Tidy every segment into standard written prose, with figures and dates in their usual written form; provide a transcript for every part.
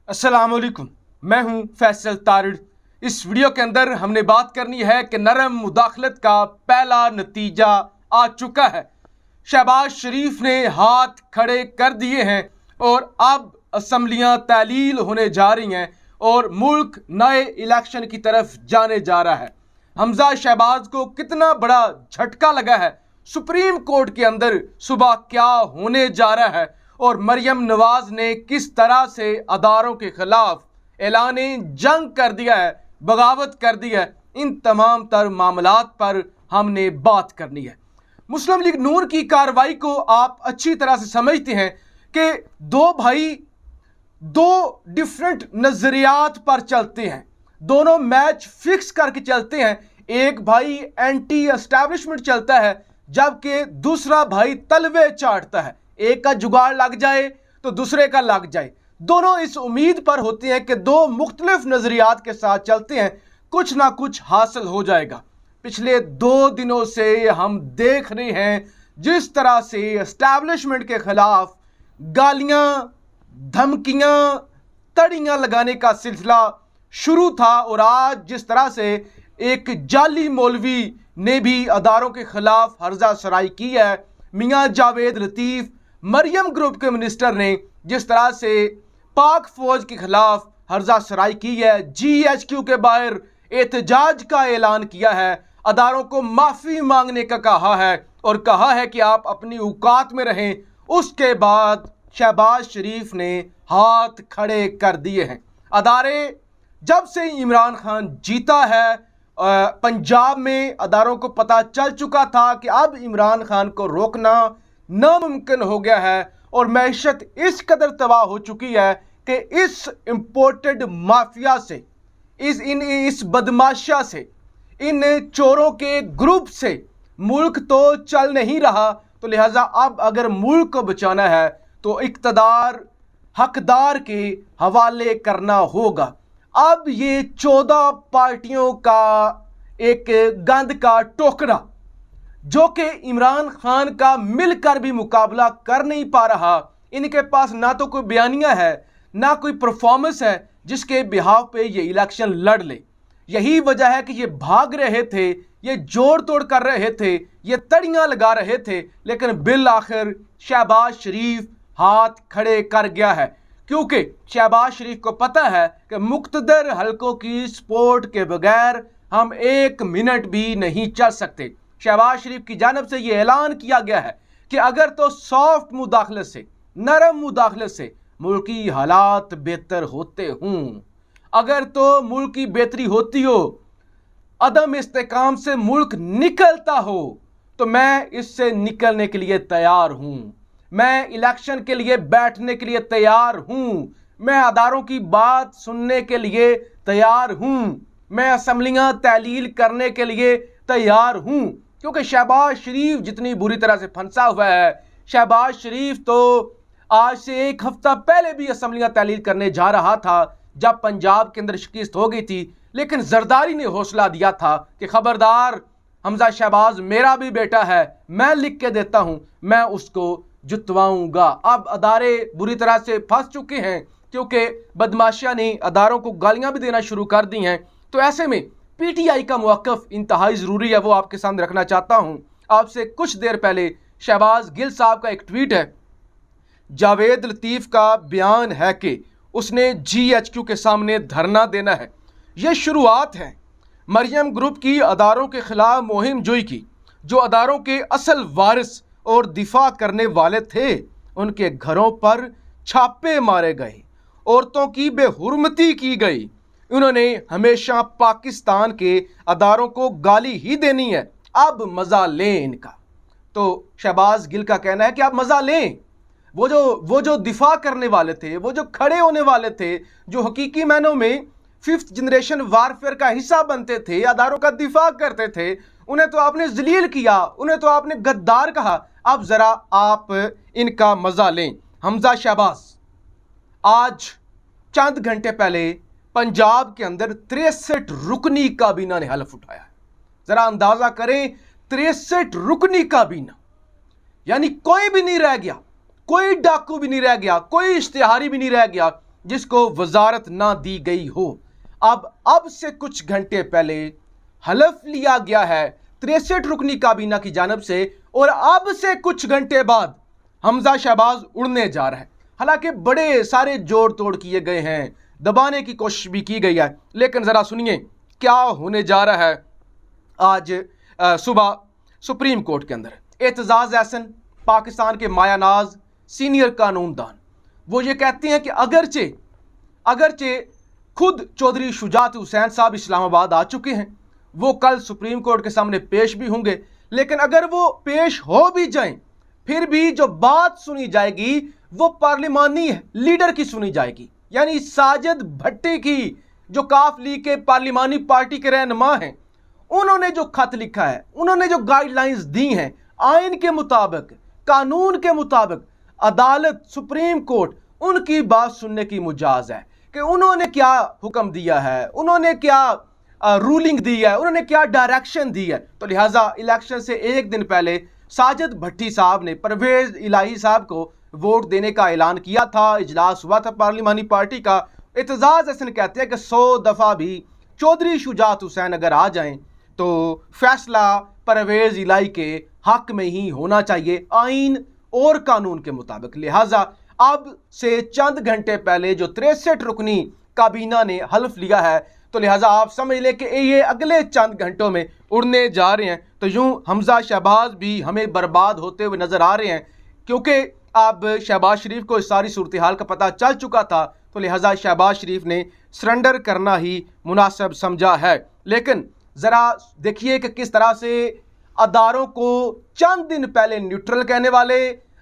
अस्सलामुअलैकुम, मैं हूं फैसल तारिड़। इस वीडियो के अंदर हमने बात करनी है कि नरम मुदाखलत का पहला नतीजा आ चुका है। शहबाज शरीफ ने हाथ खड़े कर दिए हैं और अब असम्बलियां तहलील होने जा रही हैं और मुल्क नए इलेक्शन की तरफ जाने जा रहा है। हमजा शहबाज को कितना बड़ा झटका लगा है, सुप्रीम कोर्ट के अंदर सुबह क्या होने जा रहा है और मरियम नवाज ने किस तरह से अदारों के खिलाफ ऐलाने जंग कर दिया है, बगावत कर दी है। इन तमाम तर मामलात पर हमने बात करनी है। मुस्लिम लीग नून की कार्रवाई को आप अच्छी तरह से समझते हैं कि दो भाई दो डिफरेंट नजरियात पर चलते हैं, दोनों मैच फिक्स करके चलते हैं। एक भाई एंटी एस्टैब्लिशमेंट चलता है जबकि दूसरा भाई तलवे चाटता है। एक का जुगाड़ लग जाए तो दूसरे का लग जाए। दोनों इस उम्मीद पर होते हैं कि दो मुख्तलिफ नजरियात के साथ चलते हैं, कुछ ना कुछ हासिल हो जाएगा। पिछले 2 दिनों से हम देख रहे हैं जिस तरह से एस्टैब्लिशमेंट के खिलाफ गालियां, धमकियां, तड़ियां लगाने का सिलसिला शुरू था और आज जिस तरह से एक जाली मौलवी ने भी अदारों के खिलाफ हर्जा सराई की है, मियां जावेद लतीफ मरियम ग्रुप के मिनिस्टर ने जिस तरह से पाक फौज के खिलाफ हर्जा सराई की है, GHQ के बाहर एहतजाज का ऐलान किया है, अदारों को माफ़ी मांगने का कहा है और कहा है कि आप अपनी औकात में रहें। उसके बाद शहबाज शरीफ ने हाथ खड़े कर दिए हैं। अदारे जब से इमरान खान जीता है, पंजाब में अदारों को पता चल चुका था कि अब इमरान खान को रोकना नामुमकिन हो गया है और मैशत इस कदर तबाह हो चुकी है कि इस इंपोर्टेड माफिया से, इस बदमाशा से, इन चोरों के ग्रुप से मुल्क तो चल नहीं रहा। तो लिहाजा अब अगर मुल्क को बचाना है तो इक़्तिदार हकदार के हवाले करना होगा। अब ये 14 पार्टियों का एक गंद का टोकरा जो कि इमरान खान का मिलकर भी मुकाबला कर नहीं पा रहा, इनके पास ना तो कोई बयानिया है ना कोई परफॉर्मेंस है जिसके बिहाव पे ये इलेक्शन लड़ ले। यही वजह है कि ये भाग रहे थे, ये जोड़ तोड़ कर रहे थे, ये तड़ियां लगा रहे थे, लेकिन बिल आखिर शहबाज शरीफ हाथ खड़े कर गया है क्योंकि शहबाज शरीफ को पता है कि मुख्तदर हलकों की सपोर्ट के बगैर हम 1 मिनट भी नहीं चल सकते। शहबाज शरीफ की जानिब से यह ऐलान किया गया है कि अगर तो सॉफ्ट मुदाखलत से, नरम मुदाखलत से मुल्की हालात बेहतर होते हों, अगर तो मुल्क की बेहतरी होती हो, अदम इस्तेकाम से मुल्क निकलता हो, तो मैं इससे निकलने के लिए तैयार हूं। मैं इलेक्शन के लिए बैठने के लिए तैयार हूं। मैं अदारों की बात सुनने के लिए तैयार हूं। मैं असम्बलियां तहलील करने के लिए तैयार हूं क्योंकि शहबाज शरीफ जितनी बुरी तरह से फंसा हुआ है, शहबाज शरीफ तो आज से 1 हफ्ता पहले भी असम्बलियां तहलील करने जा रहा था जब पंजाब के अंदर शिकस्त हो गई थी, लेकिन जरदारी ने हौसला दिया था कि खबरदार, हमजा शहबाज मेरा भी बेटा है, मैं लिख के देता हूं, मैं उसको जुतवाऊंगा। अब अदारे बुरी तरह से फंस चुके हैं क्योंकि बदमाशिया ने अदारों को गालियां भी देना शुरू कर दी हैं। तो ऐसे में PTI का मौक़िफ़ इंतहाई ज़रूरी है, वो आपके सामने रखना चाहता हूं। आपसे कुछ देर पहले शहबाज गिल साहब का एक ट्वीट है, जावेद लतीफ़ का बयान है कि उसने GHQ के सामने धरना देना है। यह शुरुआत है मरियम ग्रुप की अदारों के खिलाफ मुहिम जोई की। जो अदारों के असल वारिस और दिफा करने वाले थे, उनके घरों पर छापे मारे गए, औरतों की बेहुरमती की गई। उन्होंने हमेशा पाकिस्तान के अदारों को गाली ही देनी है, अब मज़ा लें इनका। तो शहबाज गिल का कहना है कि आप मज़ा लें। वो जो दिफा करने वाले थे, वो जो खड़े होने वाले थे, जो हकीकी मायनों में 5th जनरेशन वारफेयर का हिस्सा बनते थे, अदारों का दिफा करते थे, उन्हें तो आपने जलील किया, उन्हें तो आपने गद्दार कहा। अब ज़रा आप इनका मज़ा लें। हमजा शहबाज आज चंद घंटे पहले पंजाब के अंदर 63 रुकनी काबीना ने हलफ उठाया है। जरा अंदाजा करें, 63 रुकनी काबीना, यानी कोई भी नहीं रह गया, कोई डाकू भी नहीं रह गया, कोई इश्तिहारी भी नहीं रह गया। जिसको वजारत ना दी गई हो। अब से कुछ घंटे पहले हलफ लिया गया है 63 रुकनी काबीना की जानिब से, और अब से कुछ घंटे बाद हमजा शहबाज उड़ने जा रहा है। हालांकि बड़े सारे जोड़ तोड़ किए गए हैं, दबाने की कोशिश भी की गई है, लेकिन ज़रा सुनिए क्या होने जा रहा है। आज सुबह सुप्रीम कोर्ट के अंदर एतजाज़ एहसन, पाकिस्तान के मायानाज सीनियर कानूनदान, वो ये कहते हैं कि अगरचे खुद चौधरी शुजात हुसैन साहब इस्लामाबाद आ चुके हैं, वो कल सुप्रीम कोर्ट के सामने पेश भी होंगे, लेकिन अगर वो पेश हो भी जाएं, फिर भी जो बात सुनी जाएगी वो पार्लिमानी लीडर की सुनी जाएगी, यानी साजिद भट्टी की, जो काफ लीग के पार्लिमानी पार्टी के रहनुमा हैं। उन्होंने जो खत लिखा है, उन्होंने जो गाइडलाइंस दी हैं, आइन के मुताबिक, कानून के मुताबिक अदालत, सुप्रीम कोर्ट उनकी बात सुनने की मुजाज है कि उन्होंने क्या हुक्म दिया है, उन्होंने क्या रूलिंग दी है, उन्होंने क्या डायरेक्शन दी है। तो लिहाजा इलेक्शन से एक दिन पहले साजिद भट्टी साहब ने परवेज इलाही साहब को वोट देने का ऐलान किया था। इजलास हुआ था पार्लिमानी पार्टी का। एतजाज़ हसन कहते हैं कि 100 दफ़ा भी चौधरी शुजात हुसैन अगर आ जाएं तो फैसला परवेज इलाही के हक में ही होना चाहिए, आइन और कानून के मुताबिक। लिहाजा अब से चंद घंटे पहले जो 63 रुकनी काबीना ने हल्फ लिया है, तो लिहाजा आप समझ लें कि ये अगले चंद घंटों में उड़ने जा रहे हैं। तो यूं हमजा शहबाज भी हमें बर्बाद होते हुए नजर आ रहे हैं, क्योंकि अब शहबाज शरीफ को इस सारी सूरत हाल का पता चल चुका था, तो लिहाजा शहबाज शरीफ ने सरेंडर करना ही मुनासिब समझा है। लेकिन ज़रा देखिए कि किस तरह से अदारों को चंद दिन पहले न्यूट्रल कहने वाले,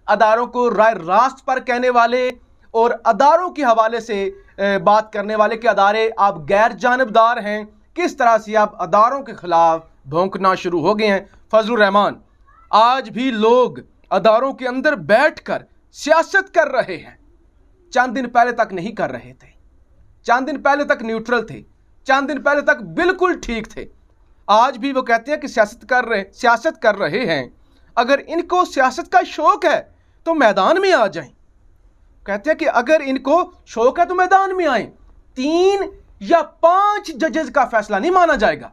अदारों को राय रास्त पर कहने वाले, और अदारों के हवाले से बात करने वाले कि अदारे आप गैर जानबदार हैं, किस तरह से आप अदारों के खिलाफ भौंकना शुरू हो गए हैं। फजलुर रहमान, आज भी लोग अदारों के अंदर बैठकर सियासत कर रहे हैं। चंद दिन पहले तक नहीं कर रहे थे, चंद दिन पहले तक न्यूट्रल थे, चंद दिन पहले तक बिल्कुल ठीक थे। आज भी वो कहते हैं कि सियासत कर रहे हैं। अगर इनको सियासत का शौक है तो मैदान में आ जाएं। कहते हैं कि अगर इनको शौक है तो मैदान में आए। 3 या 5 जजेस का फैसला नहीं माना जाएगा।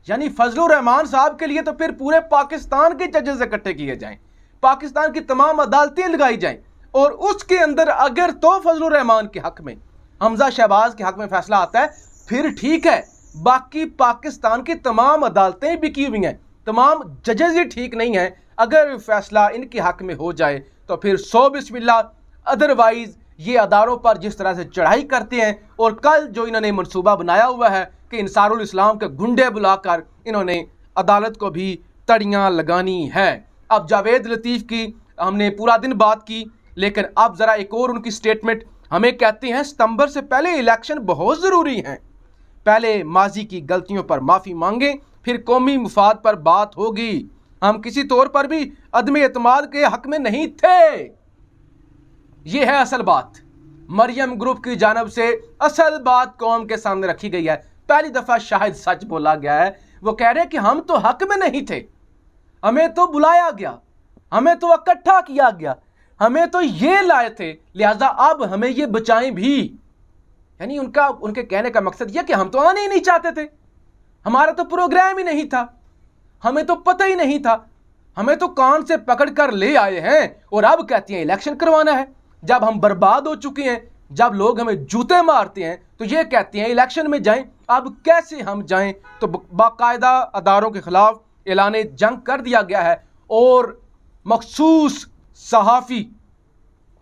यानी फजलुर रहमान साहब के लिए तो फिर पूरे पाकिस्तान के जजेस इकट्ठे किए जाएं, पाकिस्तान की तमाम अदालतें लगाई जाएं, और उसके अंदर अगर तो फजलुर रहमान के हक में, हमजा शहबाज के हक में फैसला आता है फिर ठीक है। बाकी पाकिस्तान की तमाम अदालतें बिकी हुई हैं, तमाम जजेस ही ठीक नहीं हैं। अगर फैसला इनके हक में हो जाए तो फिर 100 बिस्मिल्लाह। अदरवाइज ये अदारों पर जिस तरह से चढ़ाई करते हैं, और कल जो इन्होंने मनसूबा बनाया हुआ है कि इंसारुल इस्लाम के गुंडे बुलाकर इन्होंने अदालत को भी तड़ियाँ लगानी है। अब जावेद लतीफ़ की हमने पूरा दिन बात की, लेकिन अब ज़रा एक और उनकी स्टेटमेंट। हमें कहते हैं सितंबर से पहले इलेक्शन बहुत ज़रूरी हैं, पहले माजी की गलतियों पर माफ़ी मांगें, फिर कौमी मुफाद पर बात होगी। हम किसी तौर पर भी अदम एतमाद के हक में नहीं थे। ये है असल बात। मरियम ग्रुप की जानब से असल बात कौम के सामने रखी गई है। पहली दफ़ा शायद सच बोला गया है। वो कह रहे हैं कि हम तो हक में नहीं थे, हमें तो बुलाया गया, हमें तो इकट्ठा किया गया, हमें तो ये लाए थे, लिहाजा अब हमें ये बचाएं भी। यानी उनके कहने का मकसद यह कि हम तो आने ही नहीं चाहते थे, हमारा तो प्रोग्राम ही नहीं था, हमें तो पता ही नहीं था, हमें तो कान से पकड़ कर ले आए हैं और अब कहती हैं इलेक्शन करवाना है। जब हम बर्बाद हो चुके हैं, जब लोग हमें जूते मारते हैं, तो ये कहती हैं इलेक्शन में जाएं। अब कैसे हम जाएं? तो बाकायदा अदारों के खिलाफ ऐलान जंग कर दिया गया है, और मखसूस सहाफ़ी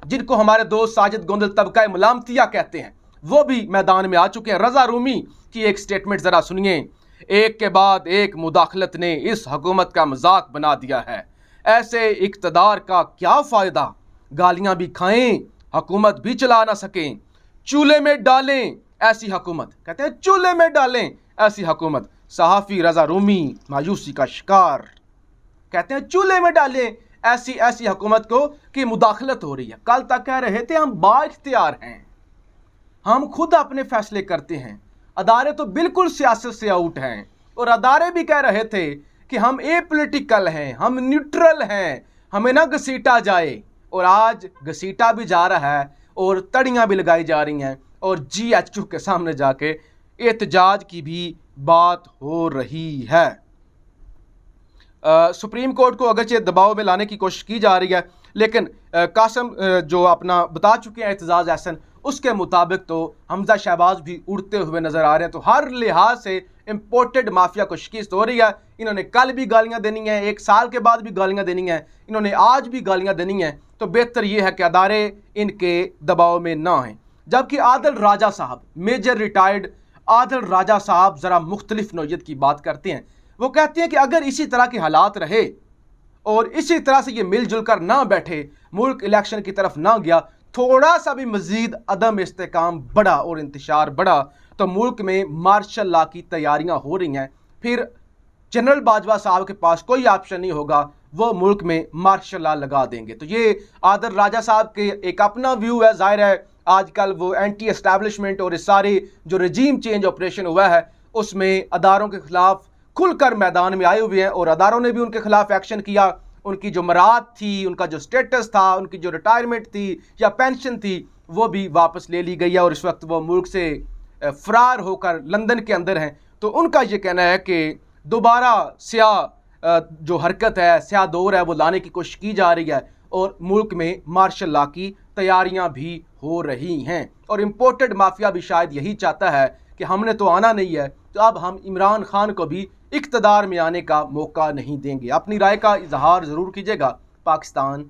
जिनको हमारे दोस्त साजिद गोंदल तबका मलामतिया कहते हैं, वो भी मैदान में आ चुके हैं। रज़ा रूमी की एक स्टेटमेंट ज़रा सुनिए। एक के बाद एक मुदाखलत ने इस हुकूमत का मजाक बना दिया है। ऐसे इक़्तिदार का क्या फ़ायदा, गालियां भी खाएं, हुकूमत भी चला ना सकें। चूल्हे में डालें ऐसी हुकूमत, कहते हैं चूल्हे में डालें ऐसी हुकूमत। सहाफ़ी रज़ा रूमी मायूसी का शिकार, कहते हैं चूल्हे में डालें ऐसी हुकूमत को कि मुदाखलत हो रही है। कल तक कह रहे थे हम बाइख्तियार हैं, हम खुद अपने फैसले करते हैं, अदारे तो बिल्कुल सियासत से आउट हैं, और अदारे भी कह रहे थे कि हम एपॉलिटिकल हैं, हम न्यूट्रल हैं, हमें ना घसीटा जाए। और आज घसीटा भी जा रहा है, और तड़ियाँ भी लगाई जा रही हैं और GHQ के सामने जाके एहतजाज की भी बात हो रही है। सुप्रीम कोर्ट को अगरचे दबाव में लाने की कोशिश की जा रही है, लेकिन कासम जो अपना बता चुके हैं एतजाज़ एहसन, उसके मुताबिक तो हमजा शहबाज भी उड़ते हुए नजर आ रहे हैं। तो हर लिहाज से इम्पोर्टेड माफिया को शिकस्त हो रही है। इन्होंने कल भी गालियां देनी है, 1 साल के बाद भी गालियां देनी है, इन्होंने आज भी गालियां देनी है। तो बेहतर यह है कि अदारे इनके दबाव में ना आए। जबकि आदिल राजा साहब, मेजर रिटायर्ड आदिल राजा साहब ज़रा मुख्तलिफ नौयत की बात करते हैं। वो कहते हैं कि अगर इसी तरह के हालात रहे और इसी तरह से ये मिलजुल कर ना बैठे, मुल्क इलेक्शन की तरफ ना गया, थोड़ा सा भी मजीद अदम इस्तेकाम बढ़ा और इंतशार बढ़ा, तो मुल्क में मार्शल लॉ की तैयारियां हो रही हैं। फिर जनरल बाजवा साहब के पास कोई ऑप्शन नहीं होगा, वो मुल्क में मार्शल लॉ लगा देंगे। तो ये आदिल राजा साहब के एक अपना व्यू है। जाहिर है आजकल वो एंटी एस्टैब्लिशमेंट और इस सारे जो रजीम चेंज ऑपरेशन हुआ है उसमें अदारों के खिलाफ खुलकर मैदान में आए हुए हैं और अदारों ने भी उनके खिलाफ एक्शन किया। उनकी जो मराद थी, उनका जो स्टेटस था, उनकी जो रिटायरमेंट थी या पेंशन थी, वो भी वापस ले ली गई है और इस वक्त वो मुल्क से फरार होकर लंदन के अंदर हैं। तो उनका ये कहना है कि दोबारा स्याह जो हरकत है, स्याह दौर है, वो लाने की कोशिश की जा रही है और मुल्क में मार्शल लॉ की तैयारियां भी हो रही हैं। और इम्पोर्टेड माफिया भी शायद यही चाहता है कि हमने तो आना नहीं है, तो अब हम इमरान खान को भी इक़्तिदार में आने का मौका नहीं देंगे। अपनी राय का इजहार ज़रूर कीजिएगा। पाकिस्तान